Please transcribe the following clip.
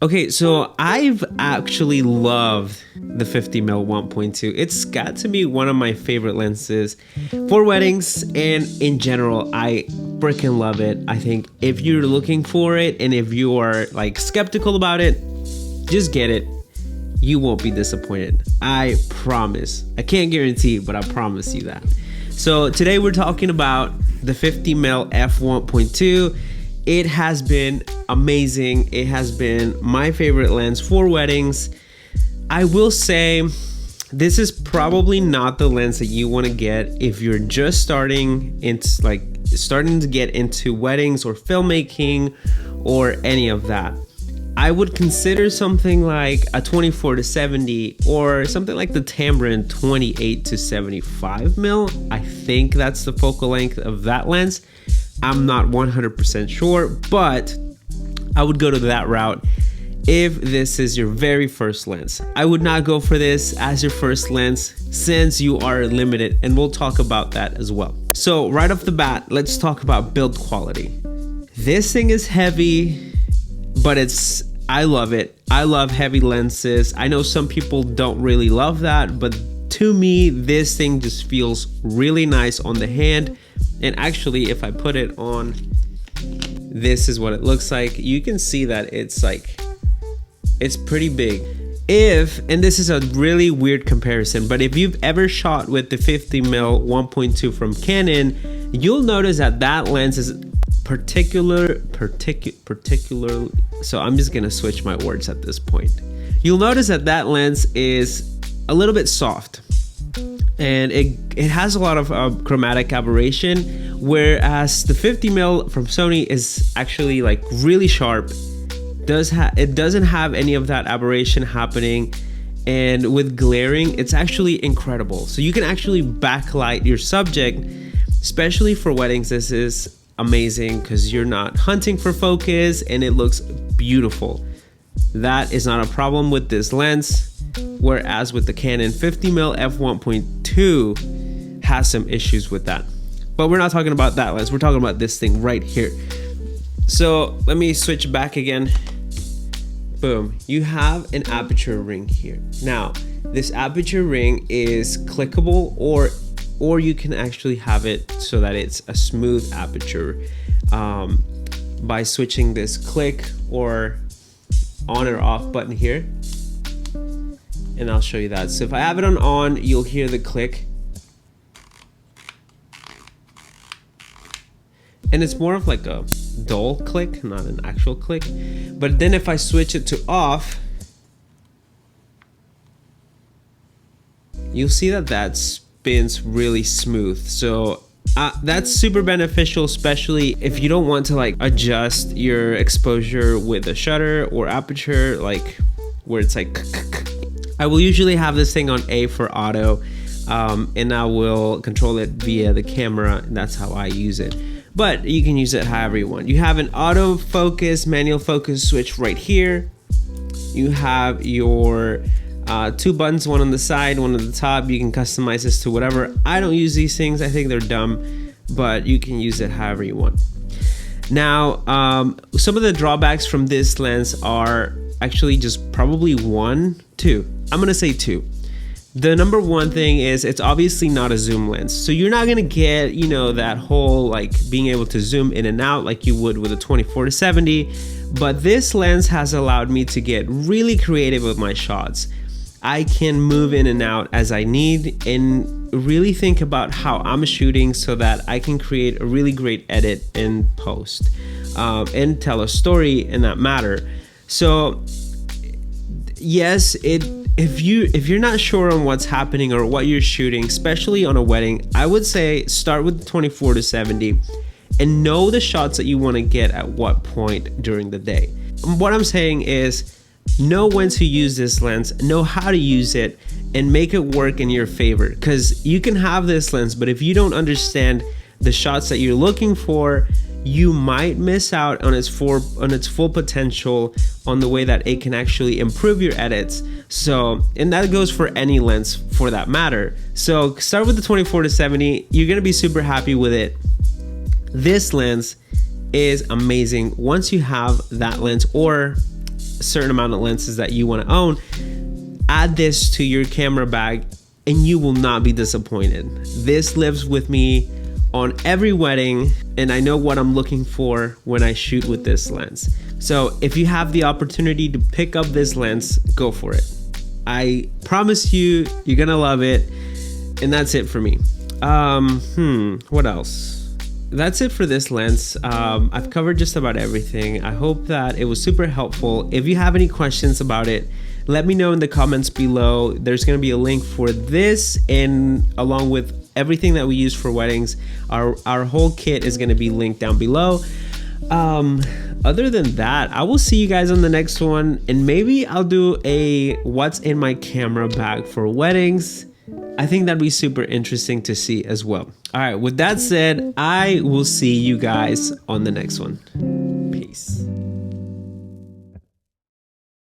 Okay, so I've actually loved the 50mm 1.2. It's got to be one of my favorite lenses for weddings, and in general, I freaking love it. I think if you're looking for it and if you are like skeptical about it, just get it. You won't be disappointed. I promise. I can't guarantee, but I promise you that. So today we're talking about the 50mm f1.2. It has been amazing. It has been my favorite lens for weddings. I will say this is probably not the lens that you want to get if you're just starting to get into weddings or filmmaking or any of that. I would consider something like a 24-70 or something like the Tamron 28-75mm. I think that's the focal length of that lens. I'm not 100% sure, but I would go to that route if this is your very first lens. I would not go for this as your first lens since you are limited, and we'll talk about that as well. So right off the bat, let's talk about build quality. This thing is heavy, but I love it. I love heavy lenses. I know some people don't really love that, but to me, this thing just feels really nice on the hand. And actually, if I put it on, this is what it looks like. You can see that it's pretty big. And this is a really weird comparison, but if you've ever shot with the 50mm 1.2 from Canon, you'll notice that lens is particular. So I'm just gonna switch my words at this point. You'll notice that lens is a little bit soft. And it has a lot of chromatic aberration, whereas the 50mm from Sony is actually like really sharp. It doesn't have any of that aberration happening, and with glaring, it's actually incredible. So you can actually backlight your subject, especially for weddings. This is amazing because you're not hunting for focus, and it looks beautiful. That is not a problem with this lens. Whereas with the Canon 50mm f1.2 has some issues with that. But we're not talking about that lens. We're talking about this thing right here. So let me switch back again. Boom. You have an aperture ring here. Now, this aperture ring is clickable, or you can actually have it so that it's a smooth aperture by switching this click or on or off button here. And I'll show you that. So if I have it on, you'll hear the click. And it's more of like a dull click, not an actual click. But then if I switch it to off, you'll see that spins really smooth. So that's super beneficial, especially if you don't want to like adjust your exposure with a shutter or aperture, like where it's like I will usually have this thing on A for auto, and I will control it via the camera, and that's how I use it. But you can use it however you want. You have an auto focus, manual focus switch right here. You have your two buttons, one on the side, one on the top. You can customize this to whatever. I don't use these things. I think they're dumb, but you can use it however you want. Now, some of the drawbacks from this lens are actually just probably two. I'm gonna say two. The number one thing is it's obviously not a zoom lens. So you're not gonna get, that whole like being able to zoom in and out like you would with a 24-70. But this lens has allowed me to get really creative with my shots. I can move in and out as I need and really think about how I'm shooting so that I can create a really great edit in post and tell a story in that matter. So yes, if you're not sure on what's happening or what you're shooting, especially on a wedding, I would say start with the 24-70 and know the shots that you want to get at what point during the day. What I'm saying is know when to use this lens, know how to use it, and make it work in your favor. Because you can have this lens, but if you don't understand the shots that you're looking for, you might miss out on its full potential on the way that it can actually improve your edits. So, and that goes for any lens for that matter. So start with the 24-70. You're gonna be super happy with it. This lens is amazing once you have that lens or certain amount of lenses that you want to own, add this to your camera bag and you will not be disappointed. This lives with me on every wedding, and I know what I'm looking for when I shoot with this lens. So if you have the opportunity to pick up this lens, go for it. I promise you, you're gonna love it. And that's it for me. What else? That's it for this lens. I've covered just about everything. I hope that it was super helpful. If you have any questions about it, let me know in the comments below. There's gonna be a link for this, and along with everything that we use for weddings, our whole kit is gonna be linked down below. Other than that, I will see you guys on the next one, and maybe I'll do a what's in my camera bag for weddings. I think that'd be super interesting to see as well. All right, with that said, I will see you guys on the next one. Peace.